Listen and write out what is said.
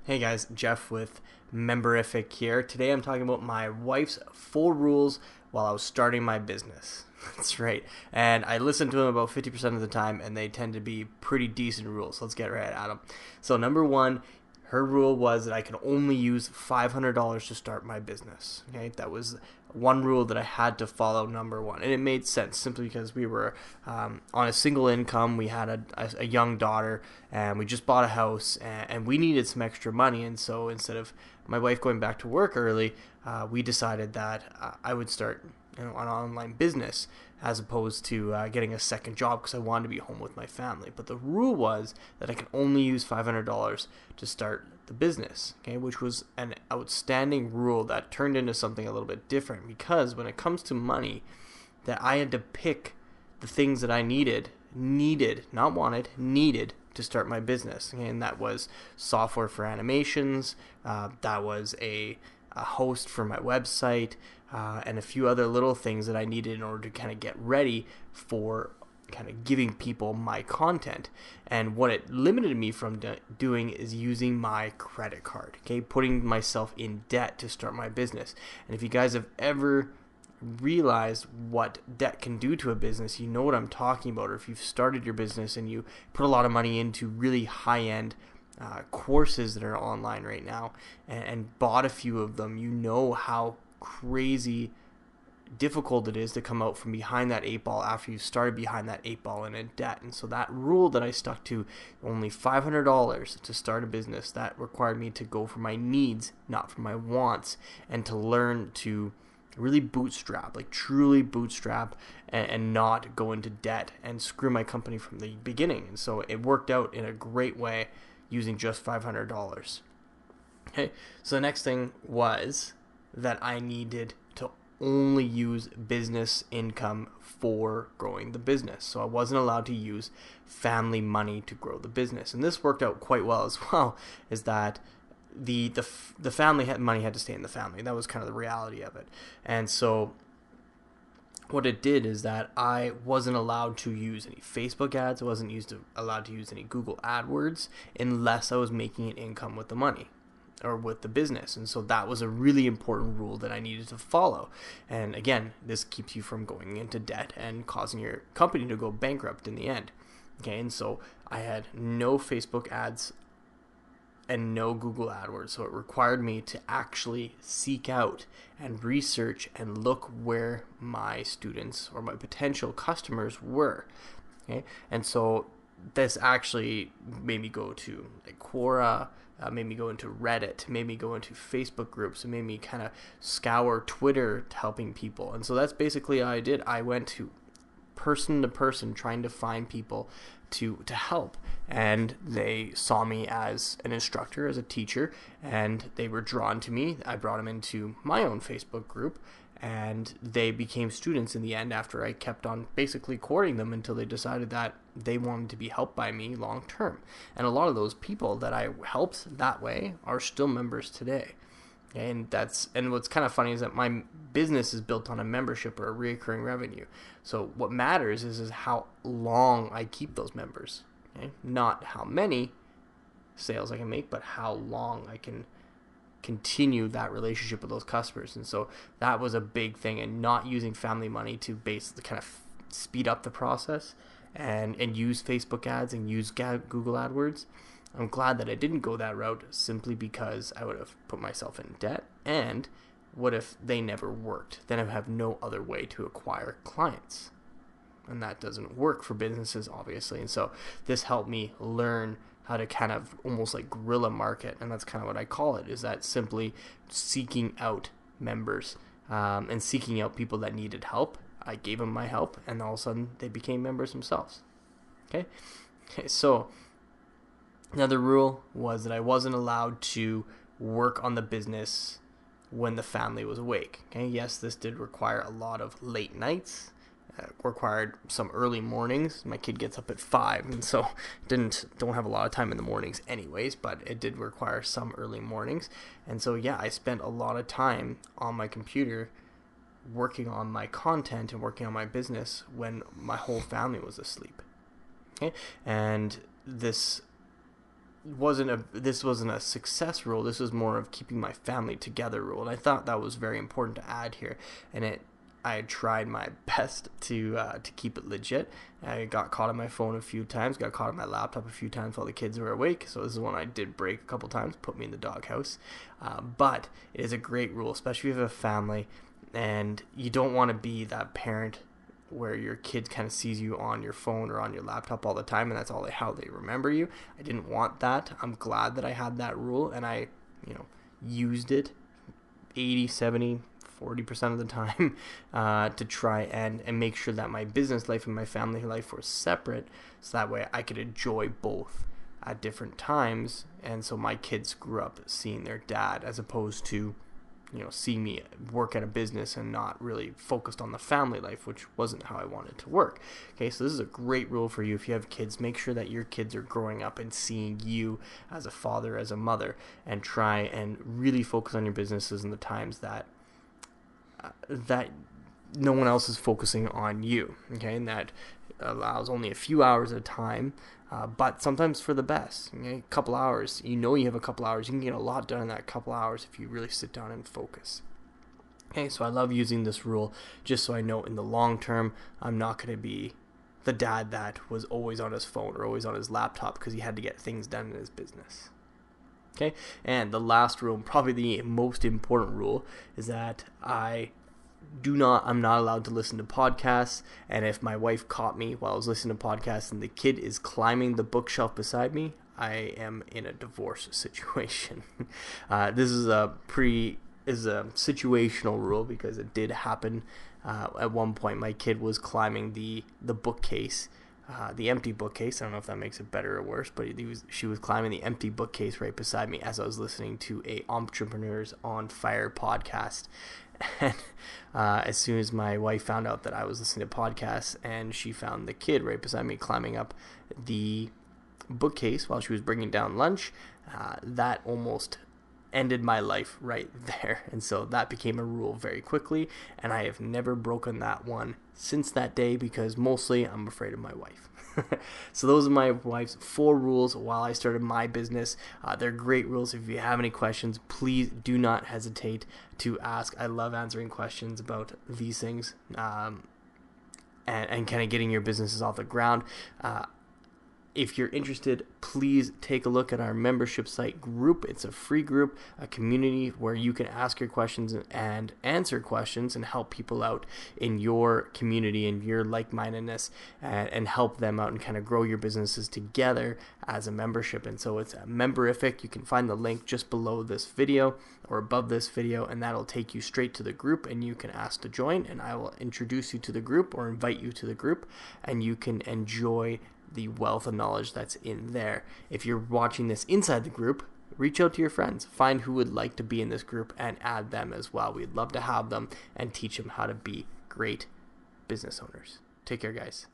Hey guys, Jeff with Memberific here. Today I'm talking about my wife's 4 rules while I was starting my business. That's right. And I listen to them about 50% of the time, and they tend to be pretty decent rules. Let's get right at them. So, number one, her rule was that I could only use $500 to start my business. Okay, that was one rule that I had to follow, number one, and it made sense simply because we were on a single income. We had a young daughter, and we just bought a house, and we needed some extra money. And so instead of my wife going back to work early, we decided that I would start an online business as opposed to getting a second job because I wanted to be home with my family. But the rule was that I could only use $500 to start the business, okay, which was an outstanding rule that turned into something a little bit different because when it comes to money, that I had to pick the things that I needed, not wanted, needed to start my business. Okay? And that was software for animations, that was a host for my website, and a few other little things that I needed in order to kind of get ready for kind of giving people my content. And what it limited me from doing is using my credit card, okay, putting myself in debt to start my business. And if you guys have ever realized what debt can do to a business, you know what I'm talking about. Or if you've started your business and you put a lot of money into really high-end courses that are online right now and bought a few of them, you know how crazy difficult it is to come out from behind that 8 ball after you've started behind that 8 ball and in debt. And so that rule that I stuck to, only $500 to start a business, that required me to go for my needs, not for my wants, and to learn to really bootstrap, like truly bootstrap, and not go into debt and screw my company from the beginning. And so it worked out in a great way using just $500. Okay, so the next thing was that I needed to only use business income for growing the business. So I wasn't allowed to use family money to grow the business. And this worked out quite well as well, is that the family money had to stay in the family. That was kind of the reality of it. And so what it did is that I wasn't allowed to use any Facebook ads. I wasn't allowed to use any Google AdWords unless I was making an income with the money or with the business. And so that was a really important rule that I needed to follow. And again, this keeps you from going into debt and causing your company to go bankrupt in the end. Okay, and so I had no Facebook ads and no Google AdWords. So it required me to actually seek out and research and look where my students or my potential customers were. Okay, and so this actually made me go to like Quora, made me go into Reddit, made me go into Facebook groups, and made me kind of scour Twitter helping people. And so that's basically how I did. I went to person trying to find people to help, and they saw me as an instructor, as a teacher, and they were drawn to me. I brought them into my own Facebook group, and they became students in the end after I kept on basically courting them until they decided that they wanted to be helped by me long term. And a lot of those people that I helped that way are still members today. And what's kind of funny is that my business is built on a membership or a recurring revenue. So what matters is how long I keep those members. Okay? Not how many sales I can make, but how long I can continue that relationship with those customers. And so that was a big thing, and not using family money to basically kind of speed up the process and use Facebook ads and use Google AdWords. I'm glad that I didn't go that route, simply because I would have put myself in debt. And what if they never worked? Then I have no other way to acquire clients. And that doesn't work for businesses, obviously. And so this helped me learn how to kind of almost like guerrilla market. And that's kind of what I call it, is that simply seeking out members and seeking out people that needed help. I gave them my help, and all of a sudden they became members themselves. Okay, so another rule was that I wasn't allowed to work on the business when the family was awake. Okay, yes, this did require a lot of late nights. Required some early mornings. My kid gets up at 5, and so don't have a lot of time in the mornings anyways, but it did require some early mornings. And so yeah, I spent a lot of time on my computer working on my content and working on my business when my whole family was asleep. Okay, and this this wasn't a success rule. This was more of keeping my family together rule, and I thought that was very important to add here. And I tried my best to keep it legit. I got caught on my phone a few times, got caught on my laptop a few times while the kids were awake. So this is one I did break a couple times, put me in the doghouse. But it is a great rule, especially if you have a family, and you don't want to be that parent where your kid kind of sees you on your phone or on your laptop all the time, and that's how they remember you. I didn't want that. I'm glad that I had that rule, and I, used it 80, 70, 40% of the time to try and make sure that my business life and my family life were separate, so that way I could enjoy both at different times. And so my kids grew up seeing their dad, as opposed to see me work at a business and not really focused on the family life, which wasn't how I wanted to work. Okay, so this is a great rule for you. If you have kids, make sure that your kids are growing up and seeing you as a father, as a mother, and try and really focus on your businesses in the times that no one else is focusing on you. Okay, and that allows only a few hours at a time, but sometimes for the best. A couple hours, you have a couple hours, you can get a lot done in that couple hours if you really sit down and focus. Okay, so I love using this rule just so I know in the long term I'm not going to be the dad that was always on his phone or always on his laptop because he had to get things done in his business. Okay, and the last rule, probably the most important rule, is that I'm not allowed to listen to podcasts. And if my wife caught me while I was listening to podcasts and the kid is climbing the bookshelf beside me, I am in a divorce situation. This is a situational rule because it did happen. At one point, my kid was climbing the bookcase, the empty bookcase. I don't know if that makes it better or worse, but she was climbing the empty bookcase right beside me as I was listening to a Entrepreneurs on Fire podcast. And as soon as my wife found out that I was listening to podcasts, and she found the kid right beside me climbing up the bookcase while she was bringing down lunch, that almost ended my life right there. And so that became a rule very quickly, and I have never broken that one since that day, because mostly I'm afraid of my wife. So those are my wife's 4 rules while I started my business. They're great rules. If you have any questions, please do not hesitate to ask. I love answering questions about these things, and kind of getting your businesses off the ground. If you're interested, please take a look at our membership site group. It's a free group, a community where you can ask your questions and answer questions and help people out in your community and your like-mindedness, and help them out and kind of grow your businesses together as a membership. And so it's Memberific. You can find the link just below this video or above this video, and that'll take you straight to the group, and you can ask to join, and I will introduce you to the group or invite you to the group, and you can enjoy the wealth of knowledge that's in there. If you're watching this inside the group, reach out to your friends, find who would like to be in this group, and add them as well. We'd love to have them and teach them how to be great business owners. Take care, guys.